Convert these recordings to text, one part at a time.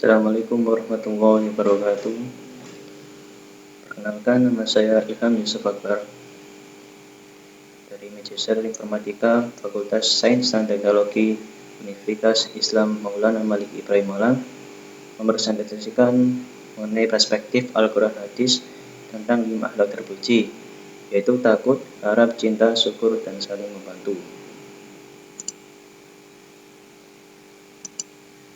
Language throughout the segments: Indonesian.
Assalamualaikum warahmatullahi wabarakatuh. Perkenalkan, nama saya Ilham Yusuf Akbar dari Magister Informatika Fakultas Sains dan Teknologi Universitas Islam Maulana Malik Ibrahim Malang, mempresentasikan mengenai perspektif Al-Quran Hadis tentang 5 akhlak terpuji, yaitu takut, harap, cinta, syukur, dan saling membantu.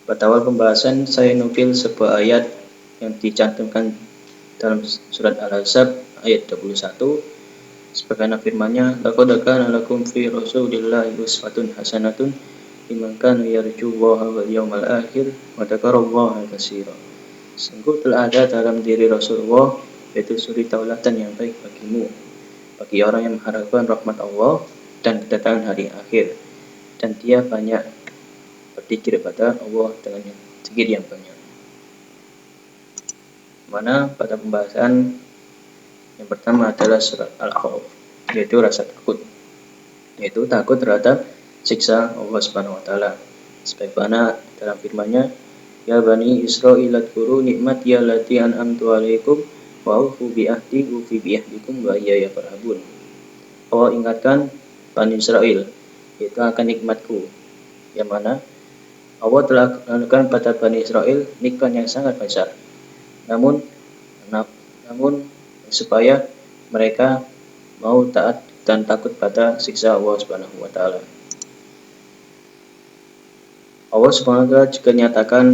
Pada awal pembahasan, saya nukil sebuah ayat yang dicantumkan dalam surat Al-Ahzab ayat 21, sebagaimana firman-Nya, laqad kana lakum fi rasulillahi uswatun hasanatun liman kana yarjullaha wal yawmal akhir wa dzakarallaha katsira. Sungguh telah ada dalam diri Rasulullah yaitu suri taulatan yang baik bagimu, bagi orang yang mengharapkan rahmat Allah dan kedatangan hari akhir, dan dia banyak berzikir kepada Allah dengan zikir yang banyak. Mana pada pembahasan yang pertama adalah surat Al-Khawf, yaitu rasa takut, yaitu takut terhadap siksa Allah Subhanahu wa taala. Sebagaimana dalam firman-Nya, ya bani Israil adkuru nikmati allati an'amtu 'alaikum wa aufu bi ahdi ufi bi ahdikum wa iyaya farhabun. Allah ingatkan Bani Israel yaitu akan nikmatku, yang mana Allah telah menganugerahkan pada Bani Israel nikmat yang sangat besar. Namun supaya mereka mau taat dan takut pada siksa Allah Subhanahu wa taala. Allah Subhanahu wa taala juga nyatakan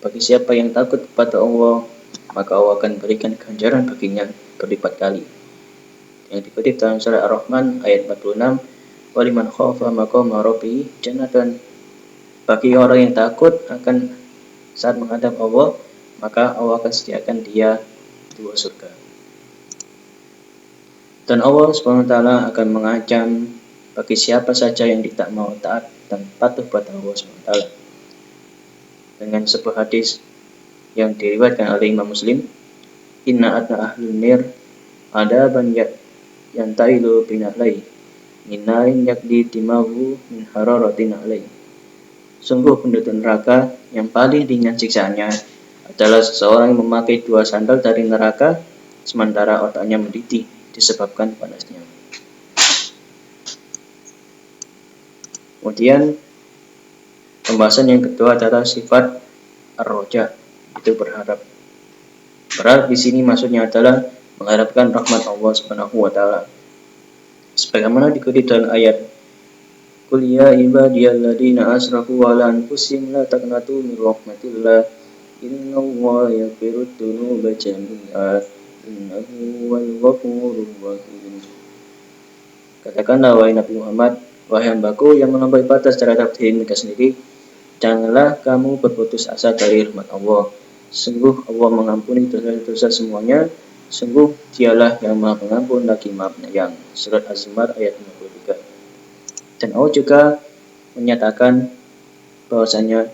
bagi siapa yang takut kepada Allah, maka Allah akan berikan ganjaran baginya berlipat kali. Yang dikutip dalam surah Ar-Rahman ayat 46, waliman khafa maqama rabbih jannatan. Bagi orang yang takut akan saat menghadap Allah, maka Allah akan sediakan dia 2 surga. Dan Allah SWT akan mengancam bagi siapa saja yang tidak mau taat dan patuh pada Allah SWT. Dengan sebuah hadis yang diriwayatkan oleh Imam Muslim, inna adna ahlun nir adaban yantailu binahlai minarin yakdi timahu min hararatin alai. Sungguh penduduk neraka yang paling ringan siksaannya adalah seseorang yang memakai 2 sandal dari neraka sementara otaknya mendidih disebabkan panasnya. Kemudian pembahasan yang kedua adalah sifat ar-roja, itu berharap. Berharap di sini maksudnya adalah mengharapkan rahmat Allah Subhanahu wa taala. Sebagaimana dikutip dalam ayat, qul ya ibadiyalladzina asrafu ala anfusihim la taqnatu min rahmatillah innallaha yaghfirudz dzunuba jami'a innahu huwal ghafurur rahim. Katakanlah wahai Nabi Muhammad, wahai hambaku yang melampaui batas terhadap diri mereka sendiri, janganlah kamu berputus asa dari rahmat Allah. Sungguh Allah mengampuni dosa-dosa semuanya. Sungguh dialah yang maha pengampun lagi maha penyayang. Surat Az-Zumar ayat 53. Dan Allah juga menyatakan bahwasanya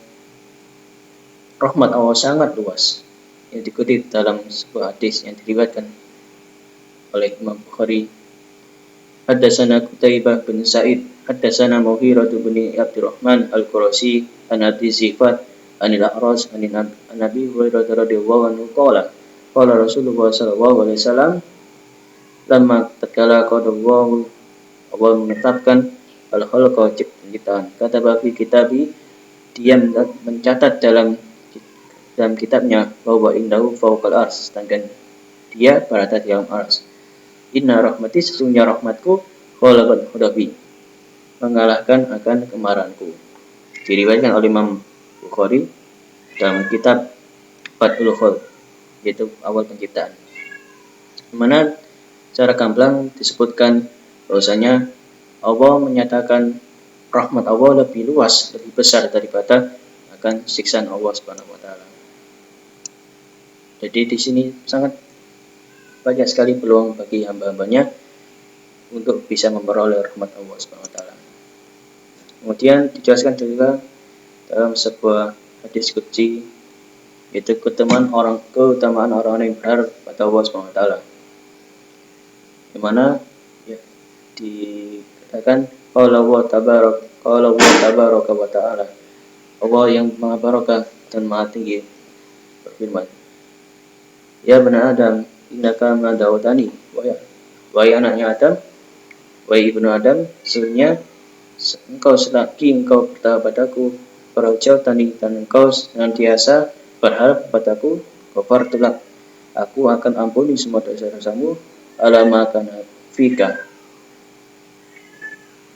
rahmat Allah sangat luas, yang dikutip dalam sebuah hadis yang diriwayatkan oleh Imam Bukhari. Haddatsana Qutaibah bin Sa'id, haddatsana Mughirah bin Abdurrahman Al-Qurasi, an Abi Zifat, anil A'raj, an Nabi Hurairah radhiyallahu anhu qala Rasulullah sallallahu alaihi wasallam, lamma tatkala qadallahu, Allah menetapkan al-khalqa ciptaan, kata bagi kitabi, dia mencatat dalam kitabnya bahwa indahu fawqal ars, sedangkan dia berada di dalam ars. Inna rahmati, sesungguhnya rahmatku, ghalabat ghadabi, mengalahkan akan kemarahanku. Diriwayatkan oleh Imam Bukhari dalam kitab Fathul Khalq, yaitu awal penciptaan, dimana secara gamblang disebutkan bahwasanya Allah menyatakan rahmat Allah lebih luas, lebih besar daripada akan siksaan Allah Subhanahu wa taala. Jadi di sini sangat banyak sekali peluang bagi hamba-hambanya untuk bisa memperoleh rahmat Allah Subhanahu wa taala. Kemudian dijelaskan juga dalam sebuah hadis qudsi, yaitu keutamaan orang yang berharap pada Allah Subhanahu wa taala, di mana ya, dikatakan qala Allah tabaraka wa taala, Allah yang maha barakah dan Maha Tinggi berfirman, Ya bani Adam, innaka ma da'awtani, wahai anaknya Adam, wahai ibnu Adam, sesungguhnya engkau selagi engkau berdoa padaku, Farajau tani, dan engkau senantiasa berharap padaku, ghafartulak, aku akan ampuni semua dosa-dosamu, alama kana fika,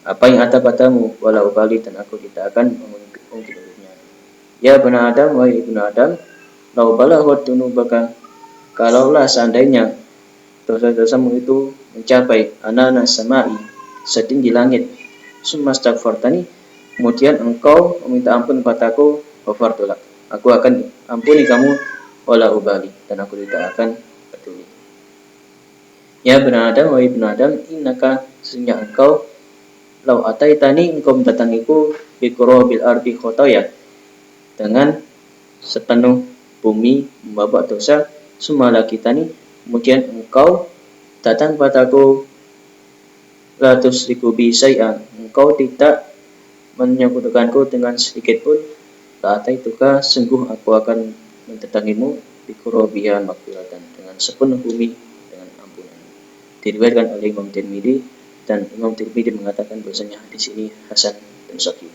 apa yang ada padamu, walau ubali, dan aku tidak akan mengungkit-ungkitnya. Ya bani Adam, wahai ibnu Adam, lau balaghat dunubaka, kalaulah seandainya dosa-dosamu itu mencapai anana samai, setinggi langit, summa astaghfartani, kemudian engkau meminta ampun padaku, ghafartulak, aku akan ampuni kamu, wala ubali, dan aku tidak akan peduli. Ya bani Adam, wahai ibnu Adam, innaka, sesungguhnya engkau, lau ataitani, engkau mendatangiku, biqurabil ardi khotoya, dengan sepenuh bumi membawa dosa, sumala kitani, kemudian engkau datang padaku, la tusyriku bi syai'an, engkau tidak menyekutukanku dengan sedikit pun, la ataituka, sungguh aku akan mendatangimu, biqurabiha maghfiratan, dengan sepenuh bumi dengan ampunan. Diriwayatkan oleh Imam Tirmidzi, dan Imam Tirmidzi mengatakan bahwasanya hadis ini hasan dan sahih,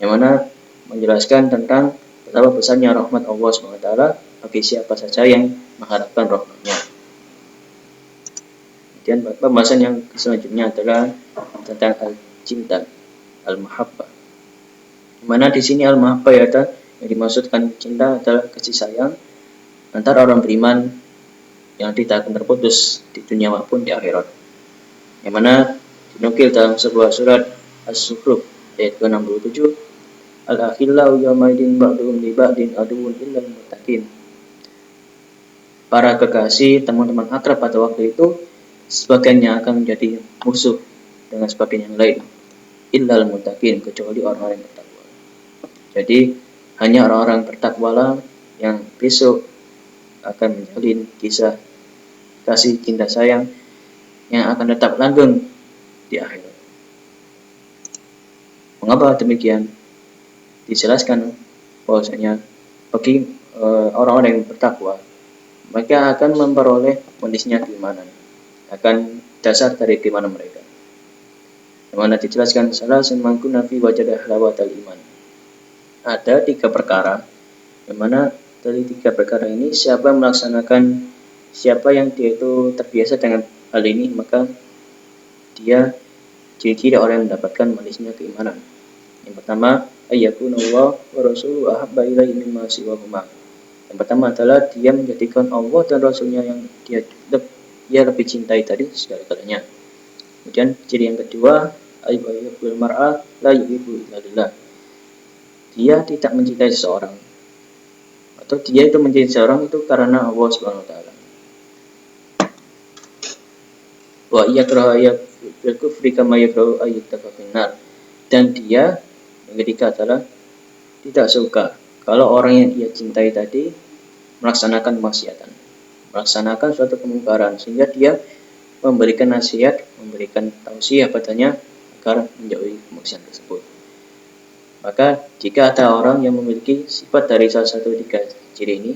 yang mana menjelaskan tentang betapa besarnya rahmat Allah SWT bagi siapa saja yang mengharapkan rahmatnya. Kemudian pembahasan yang selanjutnya adalah tentang al-cinta, al-mahabbah. Dimana di sini al-mahabbah yang dimaksudkan cinta adalah kasih sayang antara orang beriman yang tidak akan terputus di dunia maupun di akhirat. Yang mana dinukil dalam sebuah surat As-Zukhruf ayat ke-67, Al-akhillau yawmaidin ba'duhum li ba'din aduun illal muttaqin. Para kekasih, teman-teman akrab pada waktu itu, sebagiannya akan menjadi musuh dengan sebagian yang lain, illal muttaqin, kecuali orang-orang yang bertakwa. Jadi hanya orang-orang bertakwalah yang besok akan menjalin kisah kasih cinta sayang yang akan tetap langgeng di akhirat. Mengapa demikian? Dijelaskan bahwasanya bagi orang-orang yang bertakwa, mereka akan memperoleh kondisinya keimanan, akan dasar dari keimanan mereka. Yang mana dijelaskan salah semangku nafi wajadah lawatal iman. Ada 3 perkara, yang mana dari 3 perkara ini siapa yang dia itu terbiasa dengan hal ini, maka dia ciri-ciri orang yang mendapatkan manisnya keimanan. Yang pertama, ayyakuna wa rasuluhu ahabba ilaihi mimma siwahuma. Yang pertama adalah dia menjadikan Allah dan Rasulnya yang dia lebih cintai dari segala-galanya. Kemudian ciri yang kedua, ayyuhul mar'a la yuhibbu illa lillah. Dia tidak mencintai seseorang, atau dia itu mencintai seseorang itu karena Allah Subhanahu wa taala. Wa yakrahu bil kufri kama yakrahu ayyutafa finnar. Dan dia yang ketiga adalah tidak suka kalau orang yang ia cintai tadi melaksanakan maksiatan, melaksanakan suatu kemungkaran, sehingga dia memberikan nasihat, memberikan tausiah padanya agar menjauhi kemaksiatan tersebut. Maka jika ada orang yang memiliki sifat dari salah satu 3 ciri ini,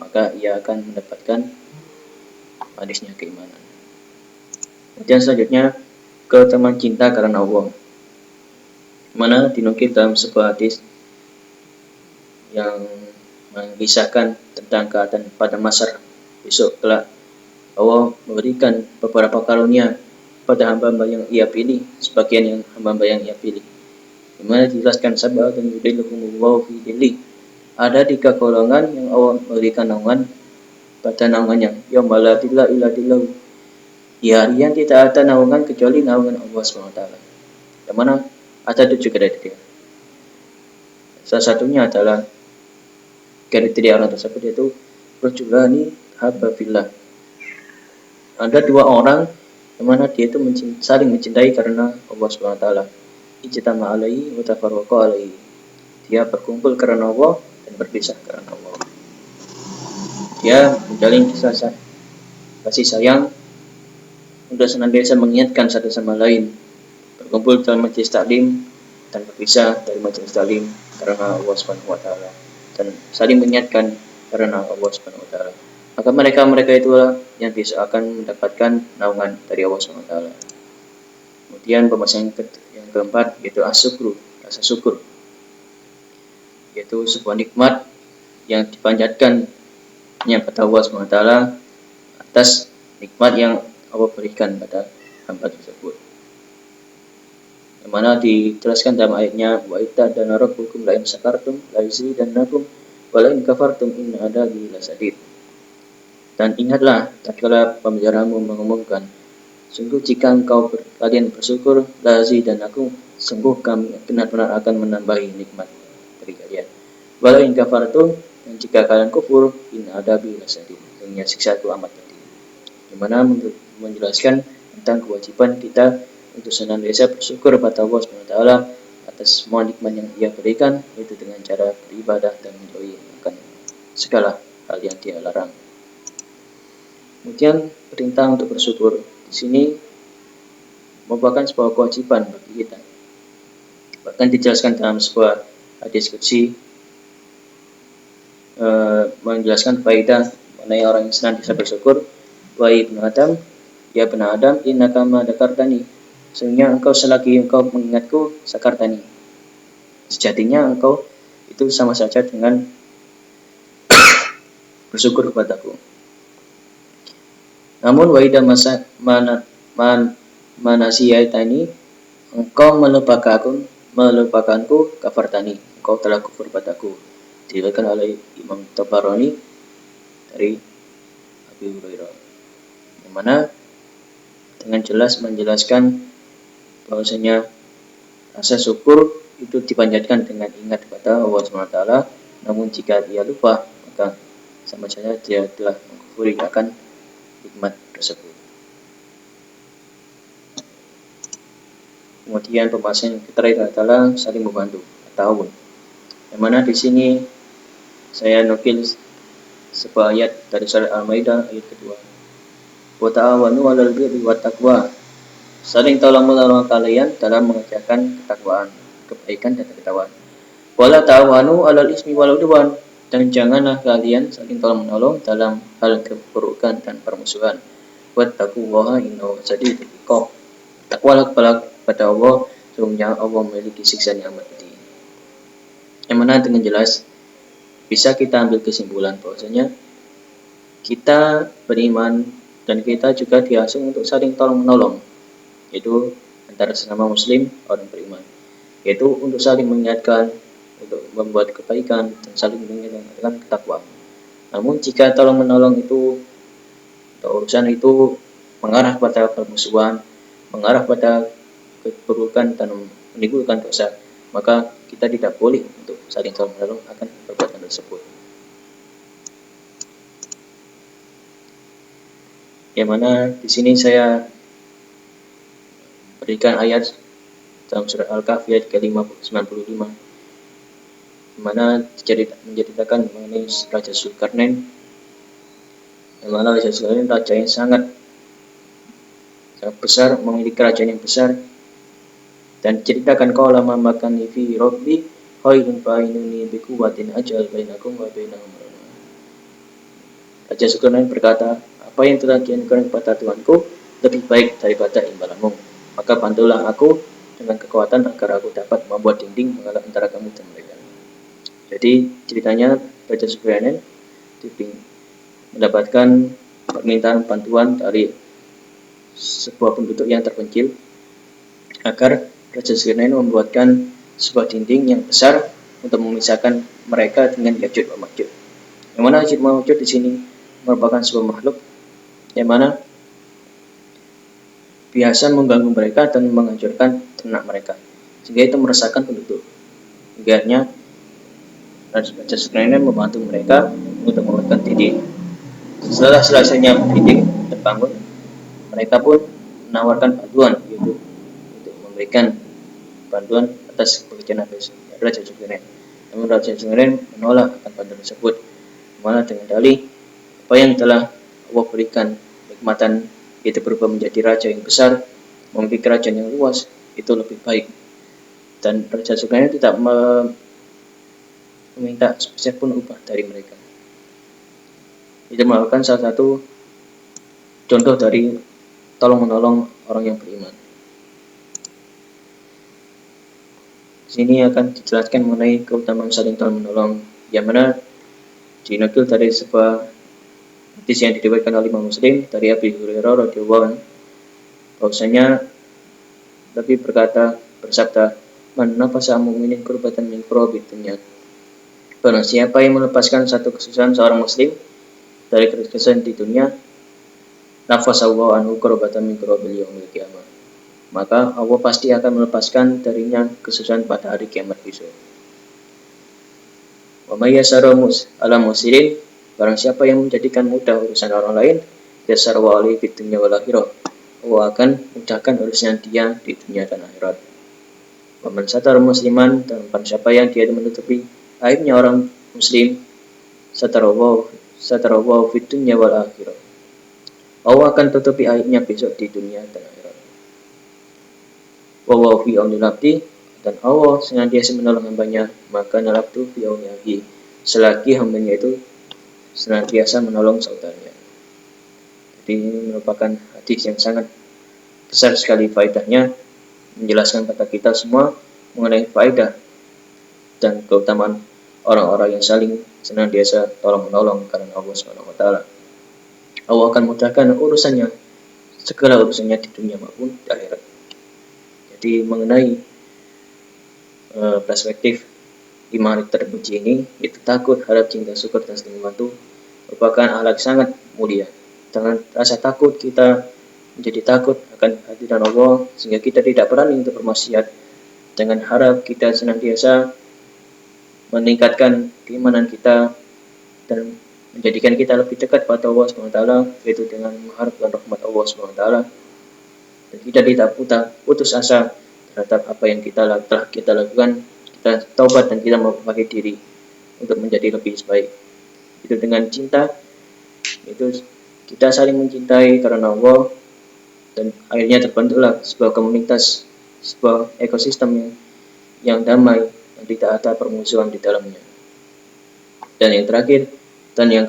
maka ia akan mendapatkan manisnya keimanan. Kemudian selanjutnya, keutamaan cinta karena Allah, mana dinukil dalam sebuah hadis yang mengisahkan tentang keadaan pada masa besok kelak, Allah memberikan beberapa karunia pada hamba-hamba yang ia pilih, sebagian yang hamba-hamba yang ia pilih, di mana dijelaskan sab'atun yudhilluhumullahu fi dhillihi. Ada 3 golongan yang Allah memberikan naungan pada naungannya, yauma la dhilla illa dhilluhu, di hari yang tidak ada naungan kecuali naungan Allah SWT. Yang mana ada 7 kriteria. Salah satunya adalah kriteria orang tersebut yaitu rajulani habba fillah. Ada 2 orang yang mana dia itu saling mencintai karena Allah SWT. Ijtama alaihi wa tafarraqa alaihi. Dia berkumpul karena Allah dan berpisah karena Allah. Dia menjalin kasih sayang untuk senantiasa mengingatkan satu sama lain, berkumpul dalam majelis taklim dan berpisah dari majelis taklim karena Allah Subhanahu wa taala. dan saling mengingatkan karena Allah Subhanahu wa taala. Maka mereka itulah yang bisa akan mendapatkan naungan dari Allah Subhanahu wa taala. Kemudian pembahasan yang keempat yaitu asyukru, rasa syukur, yaitu sebuah nikmat yang dipanjatkannya pada Allah Subhanahu wa taala atas nikmat yang Allah berikan pada hamba tersebut. Yang mana dijelaskan dalam ayatnya wa ittadana rabbukum la in syakartum la yazidannakum wa la in kafartum inna adabi lasadid. Dan ingatlah tatkala pembicaramu mengumumkan, sungguh jika kalian bersyukur la yazidannakum, sungguh kami benar-benar akan menambahi nikmat dari kalian. Wa la in kafartum, dan jika kalian kufur inna adabi lasadid, sesungguhnya siksaku amat pedih. Yang mana menjelaskan tentang kewajiban kita untuk senantiasa bersyukur pada Allah SWT atas semua nikmat yang Ia berikan, yaitu dengan cara beribadah dan menjauhi akan segala hal yang Dia larang. Kemudian perintah untuk bersyukur di sini merupakan sebuah kewajiban bagi kita. Bahkan dijelaskan dalam sebuah hadis qudsi menjelaskan faedah mengenai orang yang senantiasa bersyukur. Wa ibnu Adam, ya ibnu Adam, innaka ma dzakartani, sesungguhnya engkau selagi engkau mengingatku, sakartani, sejatinya engkau itu sama saja dengan bersyukur kepadaku. Namun wa idza manasiyaitani, engkau melupakanku, kafartani, engkau telah kufur padaku. Diriwayatkan oleh Imam Tabarani dari Abi Hurairah, yang mana dengan jelas menjelaskan bahwasanya rasa syukur itu dipanjatkan dengan ingat kepada Allah SWT. Namun jika dia lupa, maka sama saja dia telah mengkufuri akan nikmat tersebut. Kemudian pembahasan yang terakhir adalah saling membantu, ta'awun. Yang mana di sini saya nukil sebuah ayat dari surat Al-Maidah ayat kedua. Wa ta'awanu 'alal birri wat taqwa. Saling tolong-menolong kalian dalam mengerjakan ketakwaan, kebaikan dan ketakwaan. Wala ta'awanu 'alal ismi wal 'udwan. Dan janganlah kalian saling tolong-menolong dalam hal keburukan dan permusuhan. Wattaqullaha innahu shadidul 'iqab. Takwalah kepada Allah, sesungguhnya Allah memiliki siksa yang amat pedih. Yang mana dengan jelas bisa kita ambil kesimpulan bahwasanya kita beriman dan kita juga diasuh untuk saling tolong-menolong, yaitu antara sesama muslim orang beriman, yaitu untuk saling mengingatkan, untuk membuat kebaikan dan saling mengingatkan ketakwaan. Namun jika tolong-menolong itu atau urusan itu mengarah pada permusuhan, mengarah pada keburukan dan menimbulkan dosa, maka kita tidak boleh untuk saling tolong-menolong akan perbuatan tersebut. Yang mana di sini saya berikan ayat dalam surat Al-Kahfi ayat ke-95, di mana menceritakan mengenai Raja Zulkarnain, yang mana Raja Zulkarnain raja yang sangat besar, memiliki kerajaan yang besar, dan ceritakan qala ma makani fi rabbi khairun fa'inuni bi quwwatin ajal bainakum wa bainahum. Raja Zulkarnain berkata, apa yang telah dianugerahkan kepada Tuhanku lebih baik daripada imbalanmu, maka bantulah aku dengan kekuatan agar aku dapat membuat dinding mengalah antara kamu dan mereka. Jadi ceritanya Raja Zulkarnain mendapatkan permintaan bantuan dari sebuah penduduk yang terpencil agar Raja Zulkarnain membuatkan sebuah dinding yang besar untuk memisahkan mereka dengan Ya'juj wa Ma'juj. Yang mana Ya'juj wa Ma'juj di sini merupakan sebuah makhluk yang mana biasa mengganggu mereka dan menghancurkan ternak mereka, sehingga itu meresahkan penduduk. Akhirnya Raja Zulkarnain membantu mereka untuk membuatkan dinding. Setelah selesainya dinding terbangun, mereka pun menawarkan bantuan, yaitu untuk memberikan bantuan atas pekerjaan Raja Zulkarnain. Namun Raja Zulkarnain menolak akan bantuan tersebut, malah dengan dalih apa yang telah Allah berikan nikmatan, yaitu berubah menjadi raja yang besar, memiliki kerajaan yang luas, itu lebih baik. Dan Raja Zulkarnain tidak meminta sepeser pun upah dari mereka. Itu merupakan salah satu contoh dari tolong-menolong orang yang beriman. Di sini akan dijelaskan mengenai keutamaan saling tolong-menolong, yang mana dinukil dari sebuah hadis yang diriwayatkan oleh Imam Muslim dari Abi Hurairah radhiyallahu anhu, bahwasanya Nabi bersabda, "Man nafasa mu'minin kurbatan min kurabi dunya." Barang siapa yang melepaskan satu kesusahan seorang muslim dari kesusahan di dunia, nafasallahu anhu kurbatan min kurabil yaumil qiyamah, maka Allah pasti akan melepaskan darinya kesusahan pada hari kiamat besok. Wa may yassara ala musirin, barang siapa yang menjadikan mudah urusan orang lain, yassara wa ali fid dunya wal akhirah, Allah akan mudahkan urusan dia di dunia dan akhirat. Wa man satara musliman, dan barang siapa yang dia menutupi aibnya orang muslim, satarawu fid dunya wal akhirah, Allah akan tutupi aibnya besok di dunia dan akhirat. Wa fi aunil abdi, dan Allah senantiasa menolong hambanya, maka nalabtu fi aunihi, selagi hambanya itu senantiasa menolong saudaranya. Jadi ini merupakan hadis yang sangat besar sekali faedahnya, menjelaskan kepada kita semua mengenai faedah dan keutamaan orang-orang yang saling senantiasa tolong-menolong karena Allah Subhanahu wa taala. Allah akan mudahkan urusannya, segala urusannya di dunia maupun di akhirat. Jadi mengenai perspektif iman terpuji ini, itu takut, harap, cinta, syukur, dan saling membantu merupakan akhlak sangat mulia. Dengan rasa takut kita menjadi takut akan hadirat Allah, sehingga kita tidak berani untuk bermaksiat. Dengan harap kita senantiasa meningkatkan keimanan kita dan menjadikan kita lebih dekat pada Allah SWT, yaitu dengan mengharapkan rahmat Allah SWT, dan kita tidak putus asa terhadap apa yang telah kita lakukan. Kita taubat dan kita memperbaiki diri untuk menjadi lebih baik. Itu dengan cinta, itu kita saling mencintai karena Allah, dan akhirnya terbentuklah sebuah komunitas, sebuah ekosistem yang damai, yang tidak ada permusuhan di dalamnya. Dan yang terakhir dan yang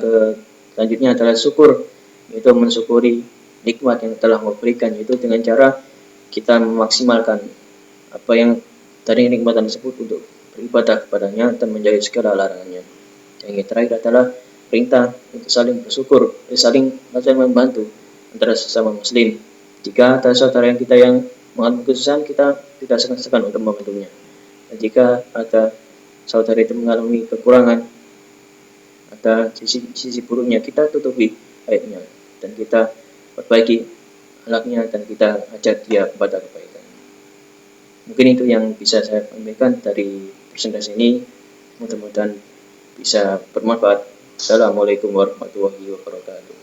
selanjutnya adalah syukur, yaitu mensyukuri nikmat yang telah memberikan, yaitu dengan cara kita memaksimalkan apa yang dari nikmatan tersebut untuk beribadah kepadanya dan menjauhi segala larangannya. Yang terakhir adalah perintah untuk saling bersyukur, saling membantu antara sesama muslim. Jika ada saudara kita yang mengalami kesusahan, kita tidak segan-segan untuk membantunya. Dan jika ada saudara itu mengalami kekurangan, ada sisi buruknya, kita tutupi aibnya dan kita perbaiki akhlaknya dan kita ajak dia kepada kebaikan. Mungkin itu yang bisa saya sampaikan dari presentasi ini. Mudah-mudahan bisa bermanfaat. Assalamualaikum warahmatullahi wabarakatuh.